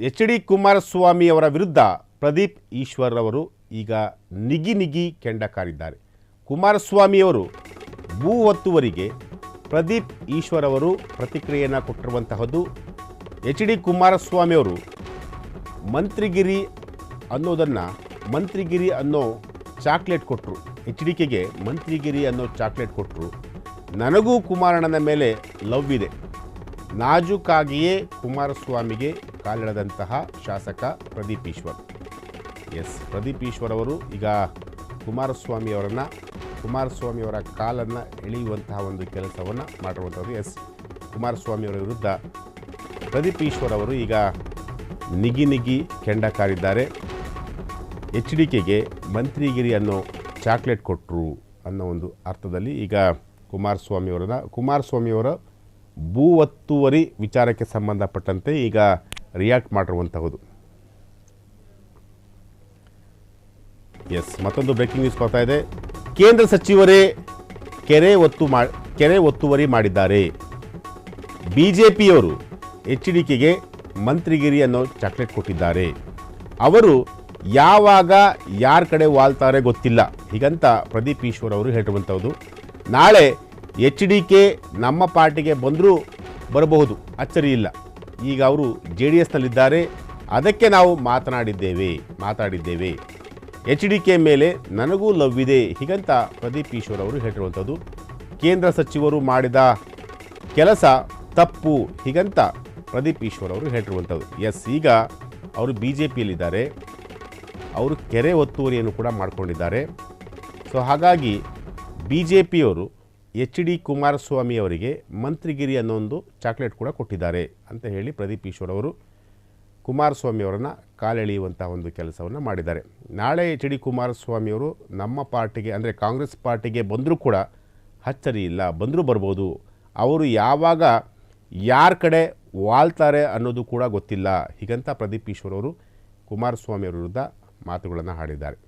H D Kumaraswamy ಅವರ ವಿರುದ್ಧ ಪ್ರದೀಪ್ ಈಶ್ವರ್ ಅವರು ಈಗ ನಿಗಿ ಕೆಂಡ ಕಾರಿದ್ದಾರೆ. ಕುಮಾರಸ್ವಾಮಿಯವರು ಭೂ ಒತ್ತುವರಿಗೆ ಪ್ರದೀಪ್ ಈಶ್ವರ್ ಅವರು ಪ್ರತಿಕ್ರಿಯೆಯನ್ನು ಕೊಟ್ಟಿರುವಂತಹದ್ದು. ಎಚ್ ಡಿ ಕುಮಾರಸ್ವಾಮಿ ಅವರು ಮಂತ್ರಿಗಿರಿ ಅನ್ನೋದನ್ನು ಮಂತ್ರಿಗಿರಿ ಅನ್ನೋ ಚಾಕ್ಲೇಟ್ ಕೊಟ್ಟರು. ಎಚ್ ಡಿ ಕೆಗೆ ಮಂತ್ರಿಗಿರಿ ಅನ್ನೋ ಚಾಕ್ಲೇಟ್ ಕೊಟ್ಟರು. ನನಗೂ ಕುಮಾರಣ್ಣನ ಮೇಲೆ ಲವ್ ಇದೆ, ನಾಜೂಕಾಗಿಯೇ ಕುಮಾರಸ್ವಾಮಿಗೆ ಕಾಲಿಡದಂತಹ ಶಾಸಕ ಪ್ರದೀಪ್ ಈಶ್ವರ್. ಪ್ರದೀಪ್ ಈಶ್ವರ್ ಅವರು ಈಗ ಕುಮಾರಸ್ವಾಮಿಯವರ ಕಾಲನ್ನು ಎಳೆಯುವಂತಹ ಒಂದು ಕೆಲಸವನ್ನು ಮಾಡಿರುವಂಥದ್ದು. ಕುಮಾರಸ್ವಾಮಿಯವರ ವಿರುದ್ಧ ಪ್ರದೀಪ್ ಈಶ್ವರ್ ಅವರು ಈಗ ನಿಗಿ ಕೆಂಡ ಕಾರಿದ್ದಾರೆ. ಎಚ್ ಡಿ ಕೆಗೆ ಮಂತ್ರಿಗಿರಿ ಅನ್ನೋ ಚಾಕ್ಲೇಟ್ ಕೊಟ್ಟರು ಅನ್ನೋ ಒಂದು ಅರ್ಥದಲ್ಲಿ ಈಗ ಕುಮಾರಸ್ವಾಮಿಯವರ ಭೂ ಒತ್ತುವರಿ ವಿಚಾರಕ್ಕೆ ಸಂಬಂಧಪಟ್ಟಂತೆ ಈಗ ರಿಯಾಕ್ಟ್ ಮಾಡಿರುವಂತಹದ್ದು. ಮತ್ತೊಂದು ಬ್ರೇಕಿಂಗ್ ನ್ಯೂಸ್ ಬರ್ತಾ ಇದೆ. ಕೇಂದ್ರ ಸಚಿವರೇ ಕೆರೆ ಒತ್ತುವರಿ ಮಾಡಿದ್ದಾರೆ. ಬಿಜೆಪಿಯವರು ಎಚ್ ಡಿ ಕೆಗೆ ಮಂತ್ರಿಗಿರಿ ಅನ್ನೋ ಚಾಕ್ಲೇಟ್ ಕೊಟ್ಟಿದ್ದಾರೆ. ಅವರು ಯಾವಾಗ ಯಾರ ಕಡೆ ವಾಲ್ತಾರೆ ಗೊತ್ತಿಲ್ಲ, ಹೀಗಂತ ಪ್ರದೀಪ್ ಈಶ್ವರ್ ಅವರು ಹೇಳಿರುವಂಥದ್ದು. ನಾಳೆ ಎಚ್ ಡಿ ಕೆ ನಮ್ಮ ಪಾರ್ಟಿಗೆ ಬಂದರೂ ಬರಬಹುದು, ಅಚ್ಚರಿ ಇಲ್ಲ. ಈಗ ಅವರು JDSನಲ್ಲಿದ್ದಾರೆ, ಅದಕ್ಕೆ ನಾವು ಮಾತಾಡಿದ್ದೇವೆ. ಎಚ್ ಡಿ ಕೆ ಮೇಲೆ ನನಗೂ ಲವ್ ಇದೆ, ಹೀಗಂತ ಪ್ರದೀಪ್ ಈಶ್ವರ್ ಅವರು ಹೇಳಿರುವಂಥದ್ದು. ಕೇಂದ್ರ ಸಚಿವರು ಮಾಡಿದ ಕೆಲಸ ತಪ್ಪು, ಹೀಗಂತ ಪ್ರದೀಪ್ ಈಶ್ವರ್ ಅವರು ಹೇಳಿರುವಂಥದ್ದು. ಈಗ ಅವರು BJPಯಲ್ಲಿದ್ದಾರೆ, ಅವರು ಕೆರೆ ಒತ್ತುವರಿಯನ್ನು ಕೂಡ ಮಾಡಿಕೊಂಡಿದ್ದಾರೆ. ಹಾಗಾಗಿ BJPಯವರು ಎಚ್ ಡಿ ಕುಮಾರಸ್ವಾಮಿ ಅವರಿಗೆ ಮಂತ್ರಿಗಿರಿ ಅನ್ನೋ ಒಂದು ಚಾಕ್ಲೇಟ್ ಕೂಡ ಕೊಟ್ಟಿದ್ದಾರೆ ಅಂತ ಹೇಳಿ ಪ್ರದೀಪ್ ಈಶ್ವರ್ ಅವರು ಕುಮಾರಸ್ವಾಮಿ ಅವರನ್ನು ಕಾಲೆಳೆಯುವಂಥ ಒಂದು ಕೆಲಸವನ್ನು ಮಾಡಿದ್ದಾರೆ. ನಾಳೆ ಎಚ್ ಡಿ ಕುಮಾರಸ್ವಾಮಿ ಅವರು ನಮ್ಮ ಪಾರ್ಟಿಗೆ ಅಂದರೆ ಕಾಂಗ್ರೆಸ್ ಪಾರ್ಟಿಗೆ ಬಂದರೂ ಕೂಡ ಅಚ್ಚರಿ ಇಲ್ಲ, ಬಂದರೂ ಬರ್ಬೋದು. ಅವರು ಯಾವಾಗ ಯಾರ ಕಡೆ ವಾಲ್ತಾರೆ ಅನ್ನೋದು ಕೂಡ ಗೊತ್ತಿಲ್ಲ, ಹೀಗಂತ ಪ್ರದೀಪ್ ಈಶ್ವರ್ ಅವರು ಕುಮಾರಸ್ವಾಮಿ ಅವರ ವಿರುದ್ಧ ಮಾತುಗಳನ್ನು ಆಡಿದ್ದಾರೆ.